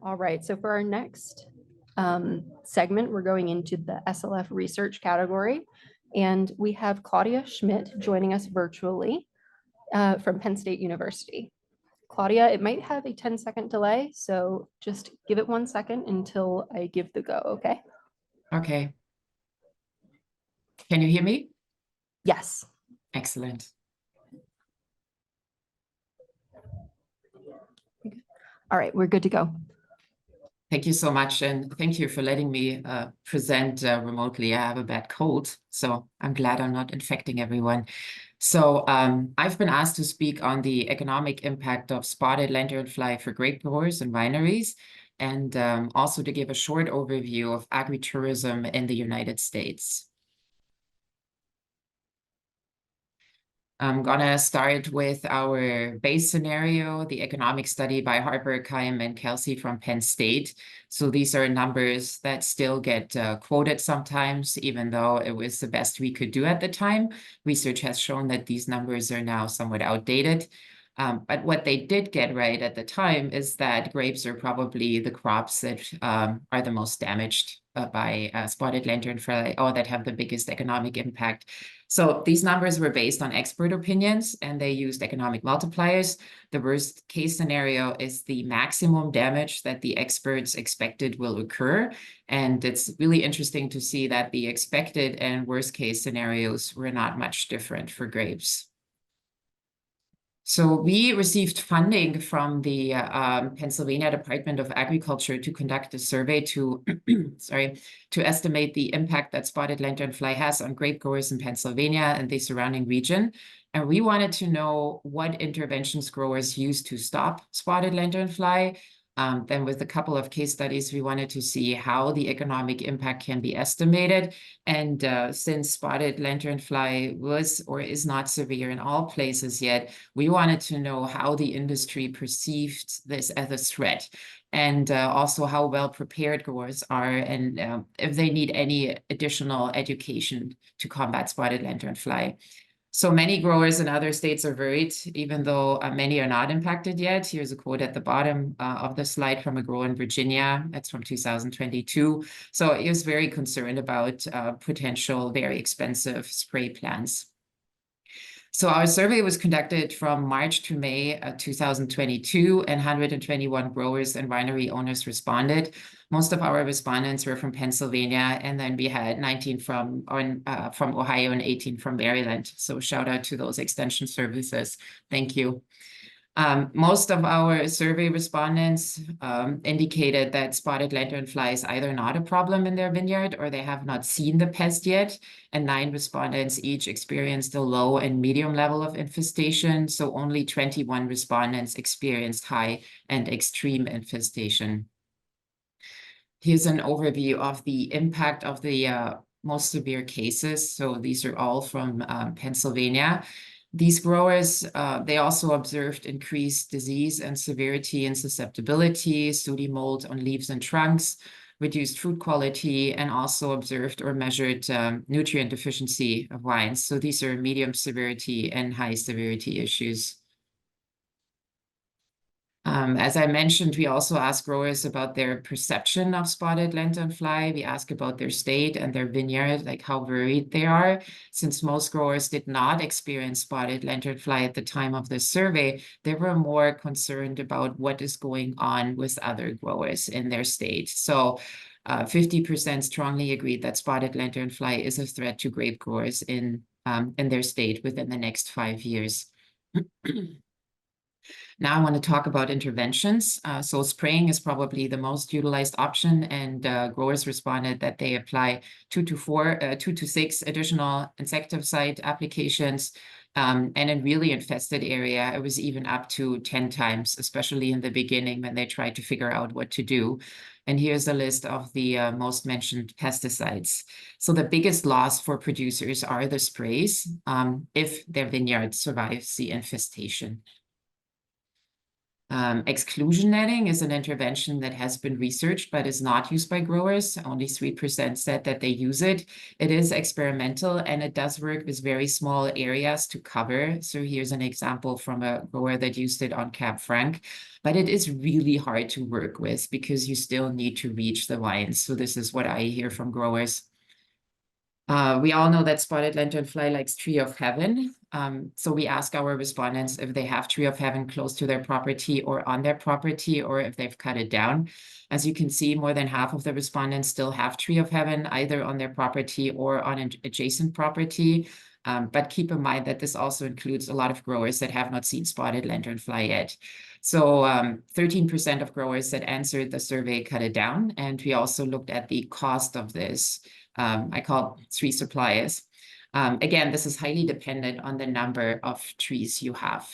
All right, so for our next segment, we're going into the SLF research category, and we have Claudia Schmidt joining us virtually from Penn State University. Claudia, it might have a 10-second delay, so just give it 1 second until I give the go, okay? Okay. Can you hear me? Yes. Excellent. All right, we're good to go. Thank you so much, and thank you for letting me present remotely. I have a bad cold, so I'm glad I'm not infecting everyone. So I've been asked to speak on the economic impact of spotted lanternfly for grape growers and wineries, and also to give a short overview of agritourism in the United States. I'm gonna start with our base scenario, the economic study by Harper, Kaim, and Kelsey from Penn State. So these are numbers that still get quoted sometimes, even though it was the best we could do at the time. Research has shown that these numbers are now somewhat outdated. But what they did get right at the time is that grapes are probably the crops that are the most damaged by spotted lanternfly, or that have the biggest economic impact. So these numbers were based on expert opinions, and they used economic multipliers. The worst case scenario is the maximum damage that the experts expected will occur. And it's really interesting to see that the expected and worst case scenarios were not much different for grapes. So we received funding from the Pennsylvania Department of Agriculture to conduct a survey to, to estimate the impact that spotted lanternfly has on grape growers in Pennsylvania and the surrounding region. And we wanted to know what interventions growers use to stop spotted lanternfly. Then with a couple of case studies, we wanted to see how the economic impact can be estimated. And since spotted lanternfly was or is not severe in all places yet, we wanted to know how the industry perceived this as a threat, and also how well prepared growers are, and if they need any additional education to combat spotted lanternfly. So many growers in other states are worried, even though many are not impacted yet. Here's a quote at the bottom of the slide from a grower in Virginia. That's from 2022. So he was very concerned about potential very expensive spray plans. So our survey was conducted from March to May 2022, and 121 growers and winery owners responded. Most of our respondents were from Pennsylvania, and then we had 19 from Ohio and 18 from Maryland. So shout out to those extension services. Thank you. Most of our survey respondents indicated that spotted lanternfly is either not a problem in their vineyard or they have not seen the pest yet. And 9 respondents each experienced a low and medium level of infestation. So only 21 respondents experienced high and extreme infestation. Here's an overview of the impact of the most severe cases. So these are all from Pennsylvania. These growers, they also observed increased disease and severity and susceptibility, sooty mold on leaves and trunks, reduced fruit quality, and also observed or measured nutrient deficiency of wines. So these are medium severity and high severity issues. As I mentioned, we also ask growers about their perception of spotted lanternfly. We ask about their state and their vineyard, like how worried they are. Since most growers did not experience spotted lanternfly at the time of the survey, they were more concerned about what is going on with other growers in their state. So 50% strongly agreed that spotted lanternfly is a threat to grape growers in their state within the next 5 years. Now I want to talk about interventions. So spraying is probably the most utilized option, and growers responded that they apply 2 to 6 additional insecticide applications. And in really infested area, it was even up to 10 times, especially in the beginning when they tried to figure out what to do. And here's a list of the most mentioned pesticides. So the biggest loss for producers are the sprays if their vineyard survives the infestation. Exclusion netting is an intervention that has been researched but is not used by growers. Only 3% said that they use it. It is experimental and it does work with very small areas to cover. So here's an example from a grower that used it on Cap Franc. But it is really hard to work with because you still need to reach the vines. So this is what I hear from growers. We all know that spotted lanternfly likes tree of heaven. So we ask our respondents if they have tree of heaven close to their property or on their property, or if they've cut it down. As you can see, more than half of the respondents still have tree of heaven, either on their property or on an adjacent property. But keep in mind that this also includes a lot of growers that have not seen spotted lanternfly yet. So 13% of growers that answered the survey cut it down. And we also looked at the cost of this. I call it 3 suppliers. Again, this is highly dependent on the number of trees you have.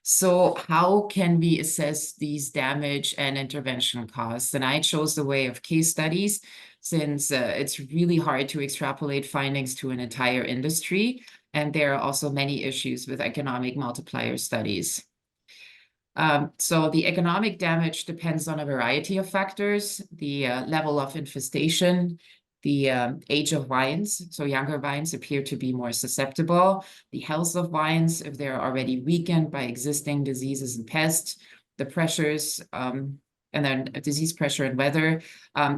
So how can we assess these damage and intervention costs? And I chose the way of case studies since it's really hard to extrapolate findings to an entire industry. And there are also many issues with economic multiplier studies. So the economic damage depends on a variety of factors, the level of infestation, the age of vines. So younger vines appear to be more susceptible, the health of vines, if they're already weakened by existing diseases and pests, the pressures, and then disease pressure and weather,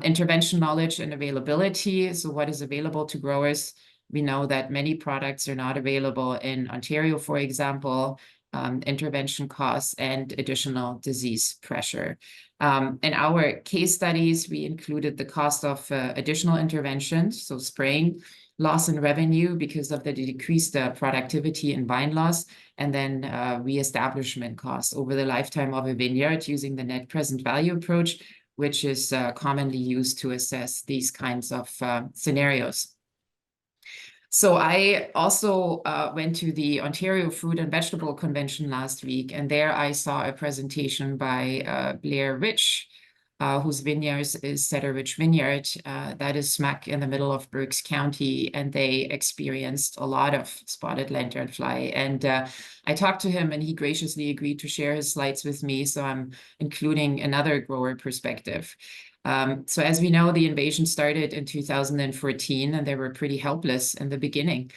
intervention knowledge and availability. So what is available to growers? We know that many products are not available in Ontario, for example, intervention costs and additional disease pressure. In our case studies, we included the cost of additional interventions, so spraying, loss in revenue because of the decreased productivity and vine loss, and then reestablishment costs over the lifetime of a vineyard using the net present value approach, which is commonly used to assess these kinds of scenarios. So I also went to the Ontario Fruit and Vegetable Convention last week, and there I saw a presentation by Blair Rich, whose vineyards is Cedar Ridge Vineyard. That is smack in the middle of Berks County, and they experienced a lot of spotted lanternfly. And I talked to him, and he graciously agreed to share his slides with me, so I'm including another grower perspective. So as we know, the invasion started in 2014, and they were pretty helpless in the beginning.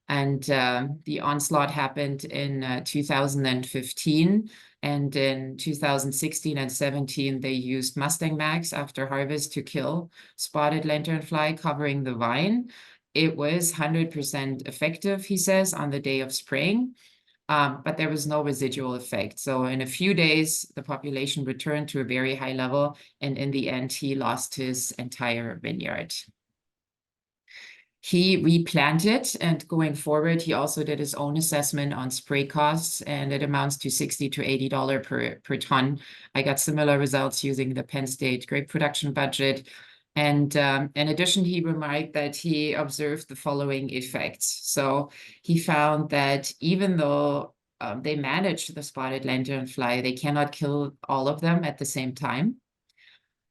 And the onslaught happened in 2015. And in 2016 and 17, they used Mustang Max after harvest to kill spotted lanternfly covering the vine. It was 100% effective, he says, on the day of spraying. But there was no residual effect. So in a few days, the population returned to a very high level. And in the end, he lost his entire vineyard. He replanted, and going forward, he also did his own assessment on spray costs, and it amounts to $60 to $80 per ton. I got similar results using the Penn State grape production budget. And in addition, he remarked that he observed the following effects. So he found that even though they managed the spotted lanternfly, they cannot kill all of them at the same time.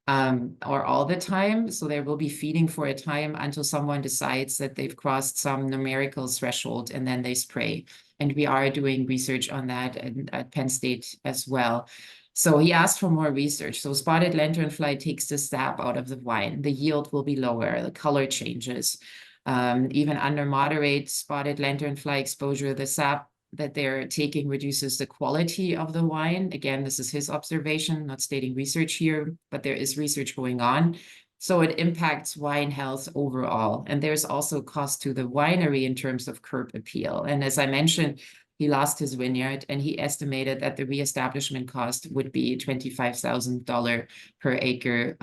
Or all the time. So there will be feeding for a time until someone decides that they've crossed some numerical threshold, and then they spray. And we are doing research on that at Penn State as well. So he asked for more research. So spotted lanternfly takes the sap out of the wine. The yield will be lower. The color changes. Even under moderate spotted lanternfly exposure, the sap that they're taking reduces the quality of the wine. Again, this is his observation, not stating research here, but there is research going on. So it impacts wine health overall. And there's also cost to the winery in terms of curb appeal. And as I mentioned, he lost his vineyard, and he estimated that the reestablishment cost would be $25,000 per acre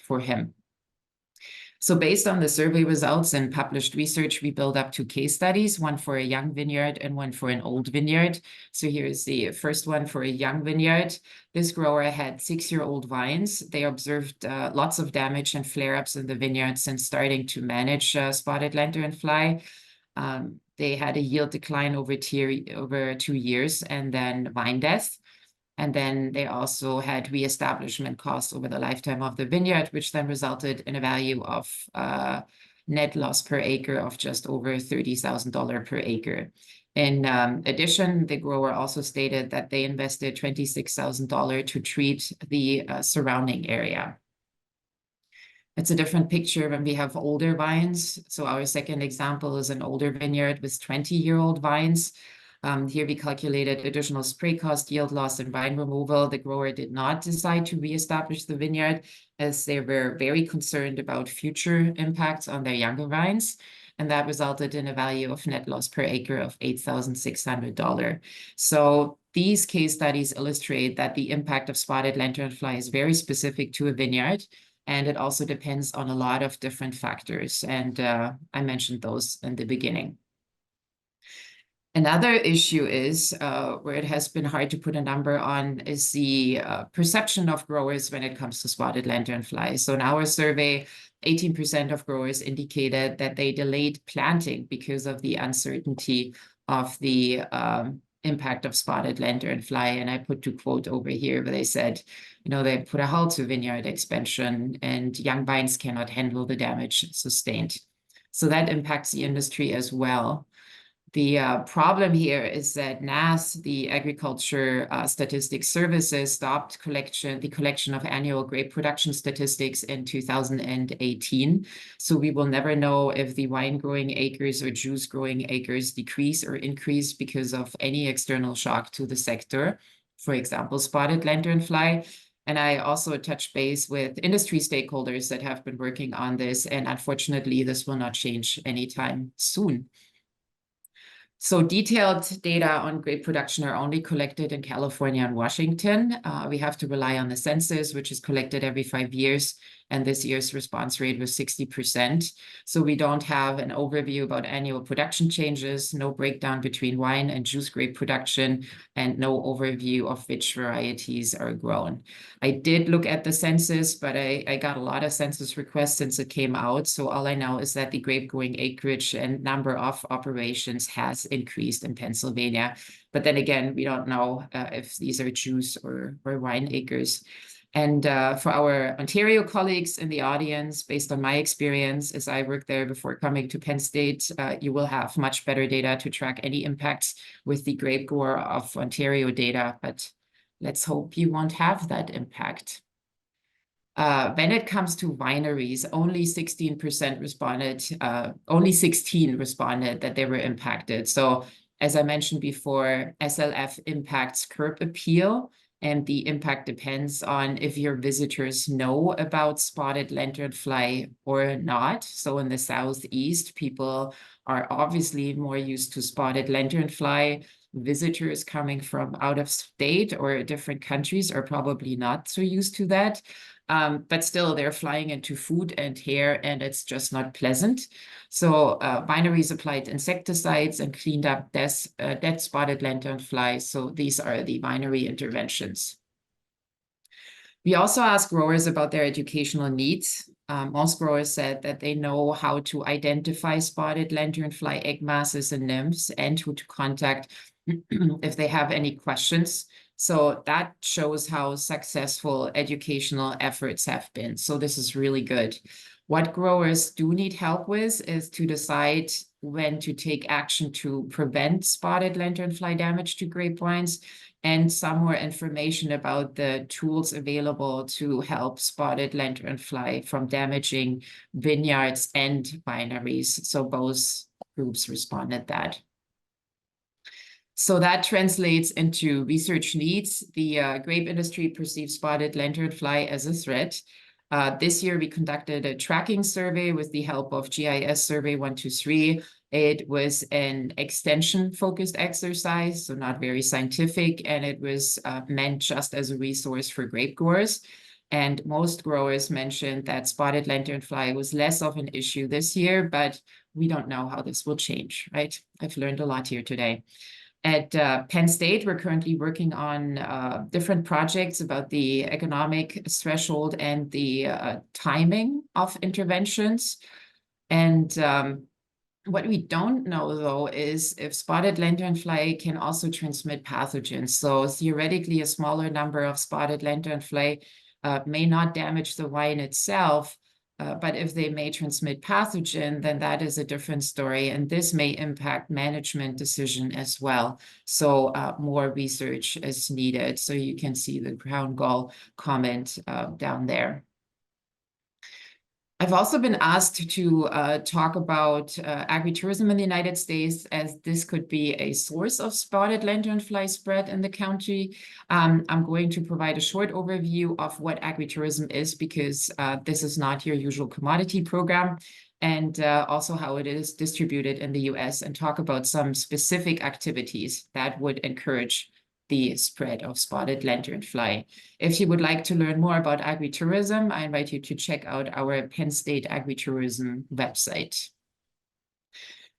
for him. So based on the survey results and published research, we built up 2 case studies, one for a young vineyard and one for an old vineyard. So here's the first one for a young vineyard. This grower had 6-year-old vines. They observed lots of damage and flare-ups in the vineyard since starting to manage spotted lanternfly. They had a yield decline over 2 years, and then vine death. And then they also had reestablishment costs over the lifetime of the vineyard, which then resulted in a value of net loss per acre of just over $30,000 per acre. In addition, the grower also stated that they invested $26,000 to treat the surrounding area. It's a different picture when we have older vines. So our second example is an older vineyard with 20-year-old vines. Here we calculated additional spray cost, yield loss, and vine removal. The grower did not decide to reestablish the vineyard as they were very concerned about future impacts on their younger vines. And that resulted in a value of net loss per acre of $8,600. So these case studies illustrate that the impact of spotted lanternfly is very specific to a vineyard, and it also depends on a lot of different factors. And I mentioned those in the beginning. Another issue is where it has been hard to put a number on is the perception of growers when it comes to spotted lanternfly. So in our survey, 18% of growers indicated that they delayed planting because of the uncertainty of the impact of spotted lanternfly. And I put to quote over here where they said, you know, they put a halt to vineyard expansion and young vines cannot handle the damage sustained. So that impacts the industry as well. The problem here is that NAS, the Agriculture Statistics Services, stopped the collection of annual grape production statistics in 2018. So we will never know if the wine growing acres or juice growing acres decrease or increase because of any external shock to the sector, for example, spotted lanternfly. And I also touched base with industry stakeholders that have been working on this. And unfortunately, this will not change anytime soon. So detailed data on grape production are only collected in California and Washington. We have to rely on the census, which is collected every 5 years. And this year's response rate was 60%. So we don't have an overview about annual production changes, no breakdown between wine and juice grape production, and no overview of which varieties are grown. I did look at the census, but I got a lot of census requests since it came out. So all I know is that the grape growing acreage and number of operations has increased in Pennsylvania. But then again, we don't know if these are juice or wine acres. And for our Ontario colleagues in the audience, based on my experience as I worked there before coming to Penn State, you will have much better data to track any impacts with the grape grower of Ontario data, but let's hope you won't have that impact. When it comes to wineries, only 16% responded, only 16 responded that they were impacted. So as I mentioned before, SLF impacts curb appeal, and the impact depends on if your visitors know about spotted lanternfly or not. So in the Southeast, people are obviously more used to spotted lanternfly. Visitors coming from out of state or different countries are probably not so used to that. But still, they're flying into food and hair, and it's just not pleasant. So wineries applied insecticides and cleaned up dead spotted lanternfly. So these are the winery interventions. We also asked growers about their educational needs. Most growers said that they know how to identify spotted lanternfly egg masses and nymphs and who to contact if they have any questions. So that shows how successful educational efforts have been. So this is really good. What growers do need help with is to decide when to take action to prevent spotted lanternfly damage to grape vines, and some more information about the tools available to help spotted lanternfly from damaging vineyards and wineries. So both groups responded that. So that translates into research needs. The grape industry perceives spotted lanternfly as a threat. This year, we conducted a tracking survey with the help of GIS Survey 123. It was an extension-focused exercise, so not very scientific, and it was meant just as a resource for grape growers. And most growers mentioned that spotted lanternfly was less of an issue this year, but we don't know how this will change, right? I've learned a lot here today. At Penn State, we're currently working on different projects about the economic threshold and the timing of interventions. And what we don't know, though, is if spotted lanternfly can also transmit pathogens. So theoretically, a smaller number of spotted lanternfly may not damage the wine itself, But if they may transmit pathogen, then that is a different story. And this may impact management decision as well. So more research is needed. So you can see the ground gall comment down there. I've also been asked to talk about agritourism in the United States, as this could be a source of spotted lanternfly spread in the county. I'm going to provide a short overview of what agritourism is, because this is not your usual commodity program, and also how it is distributed in the US, and talk about some specific activities that would encourage the spread of spotted lanternfly. If you would like to learn more about agritourism, I invite you to check out our Penn State Agritourism website.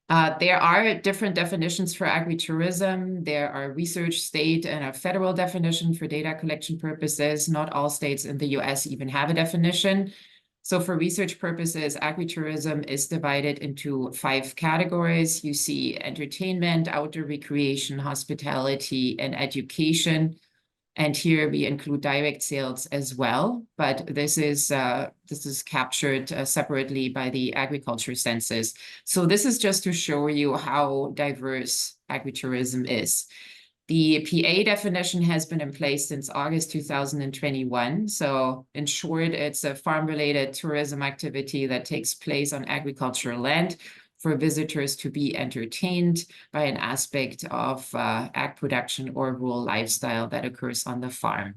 There are different definitions for agritourism. There are research, state, and a federal definition for data collection purposes. Not all states in the US even have a definition. So for research purposes, agritourism is divided into 5 categories. You see entertainment, outdoor recreation, hospitality, and education. And here we include direct sales as well, but this is captured separately by the agriculture census. So this is just to show you how diverse agritourism is. The PA definition has been in place since August 2021. So in short, it's a farm-related tourism activity that takes place on agricultural land for visitors to be entertained by an aspect of ag production or rural lifestyle that occurs on the farm.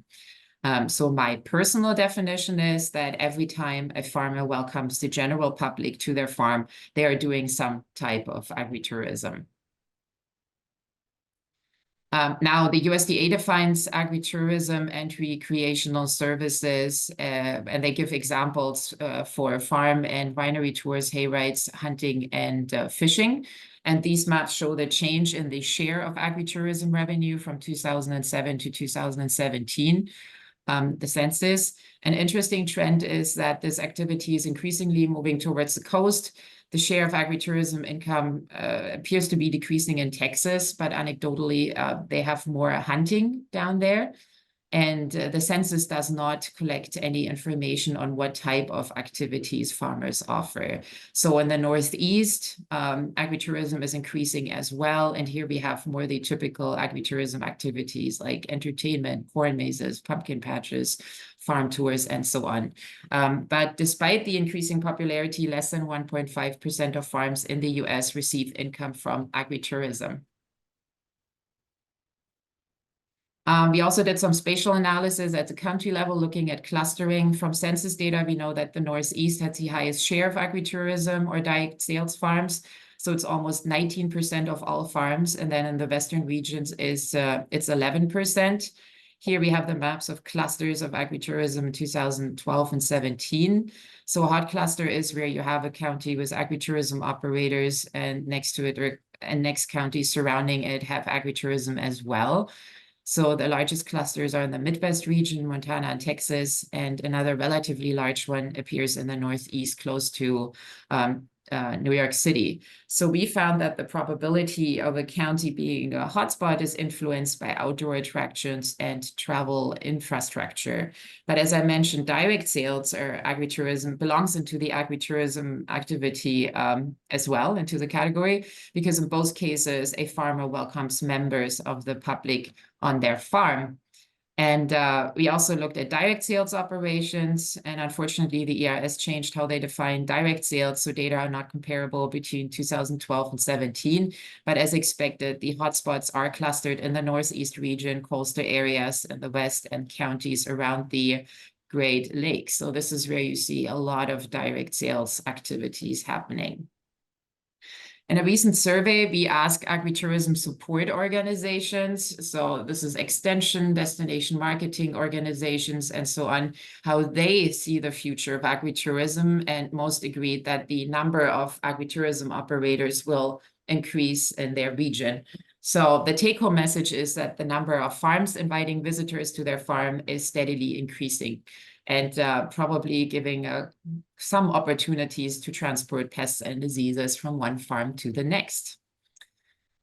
So my personal definition is that every time a farmer welcomes the general public to their farm, they are doing some type of agritourism. Now, the USDA defines agritourism and recreational services, and they give examples for farm and winery tours, hay rides, hunting, and fishing. And these maps show the change in the share of agritourism revenue from 2007 to 2017. The census. An interesting trend is that this activity is increasingly moving towards the coast. The share of agritourism income appears to be decreasing in Texas, but anecdotally, they have more hunting down there. And the census does not collect any information on what type of activities farmers offer. So in the Northeast, agritourism is increasing as well. And here we have more the typical agritourism activities like entertainment, corn mazes, pumpkin patches, farm tours, and so on. But despite the increasing popularity, less than 1.5% of farms in the US receive income from agritourism. We also did some spatial analysis at the county level, looking at clustering. From census data, we know that the Northeast has the highest share of agritourism or direct sales farms. So it's almost 19% of all farms. And then in the Western regions, it's 11%. Here we have the maps of clusters of agritourism in 2012 and 17. So a hot cluster is where you have a county with agritourism operators, and next to it, and next counties surrounding it have agritourism as well. So the largest clusters are in the Midwest region, Montana and Texas, and another relatively large one appears in the Northeast, close to New York City. So we found that the probability of a county being a hotspot is influenced by outdoor attractions and travel infrastructure. But as I mentioned, direct sales or agritourism belongs into the agritourism activity as well, into the category, because in both cases, a farmer welcomes members of the public on their farm. And we also looked at direct sales operations, and unfortunately, the ERS changed how they define direct sales, so data are not comparable between 2012 and 17. But as expected, the hotspots are clustered in the Northeast region, coastal areas in the West, and counties around the Great Lakes. So this is where you see a lot of direct sales activities happening. In a recent survey, we asked agritourism support organizations, so this is extension, destination marketing organizations, and so on, how they see the future of agritourism, and most agreed that the number of agritourism operators will increase in their region. So the take-home message is that the number of farms inviting visitors to their farm is steadily increasing, and probably giving some opportunities to transport pests and diseases from one farm to the next.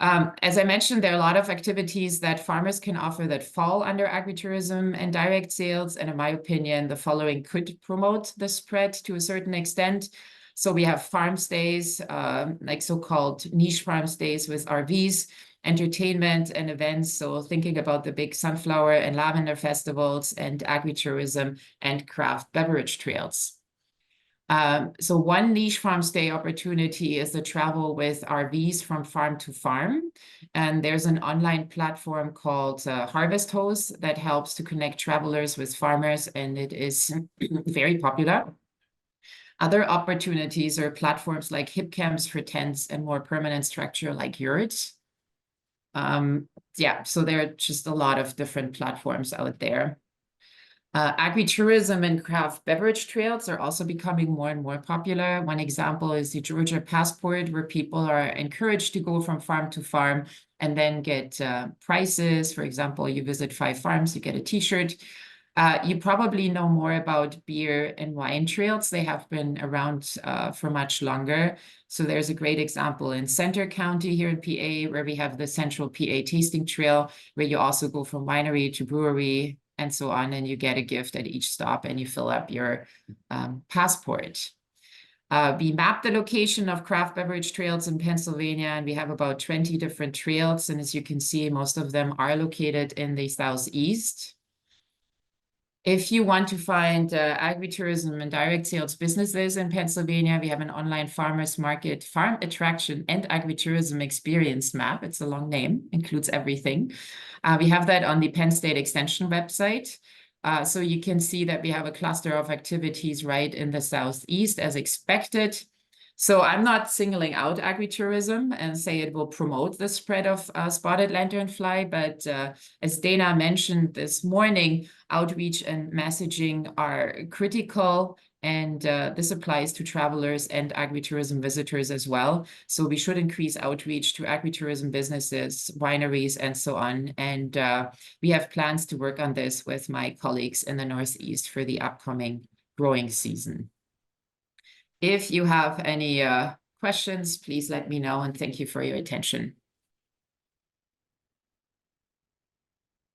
As I mentioned, there are a lot of activities that farmers can offer that fall under agritourism and direct sales. And in my opinion, the following could promote the spread to a certain extent. So we have farm stays, like so-called niche farm stays with RVs, entertainment and events. So thinking about the big sunflower and lavender festivals, and agritourism and craft beverage trails. So one niche farm stay opportunity is the travel with RVs from farm to farm. And there's an online platform called Harvest Host that helps to connect travelers with farmers, and it is very popular. Other opportunities are platforms like hip camps for tents and more permanent structure like yurts. Yeah, so there are just a lot of different platforms out there. Agritourism and craft beverage trails are also becoming more and more popular. One example is the Georgia Passport, where people are encouraged to go from farm to farm and then get prizes. For example, you visit 5 farms, you get a t-shirt. You probably know more about beer and wine trails. They have been around for much longer. So there's a great example in Center County here in PA, where we have the Central PA Tasting Trail, where you also go from winery to brewery and so on, and you get a gift at each stop and you fill up your passport. We mapped the location of craft beverage trails in Pennsylvania, and we have about 20 different trails. And as you can see, most of them are located in the Southeast. If you want to find agritourism and direct sales businesses in Pennsylvania, we have an online farmers market, farm attraction, and agritourism experience map. It's a long name, includes everything. We have that on the Penn State Extension website. So you can see that we have a cluster of activities right in the Southeast as expected. So I'm not singling out agritourism and say it will promote the spread of spotted lanternfly, but as Dana mentioned this morning, outreach and messaging are critical, and this applies to travelers and agritourism visitors as well. So we should increase outreach to agritourism businesses, wineries, and so on. And we have plans to work on this with my colleagues in the Northeast for the upcoming growing season. If you have any questions, please let me know, and thank you for your attention.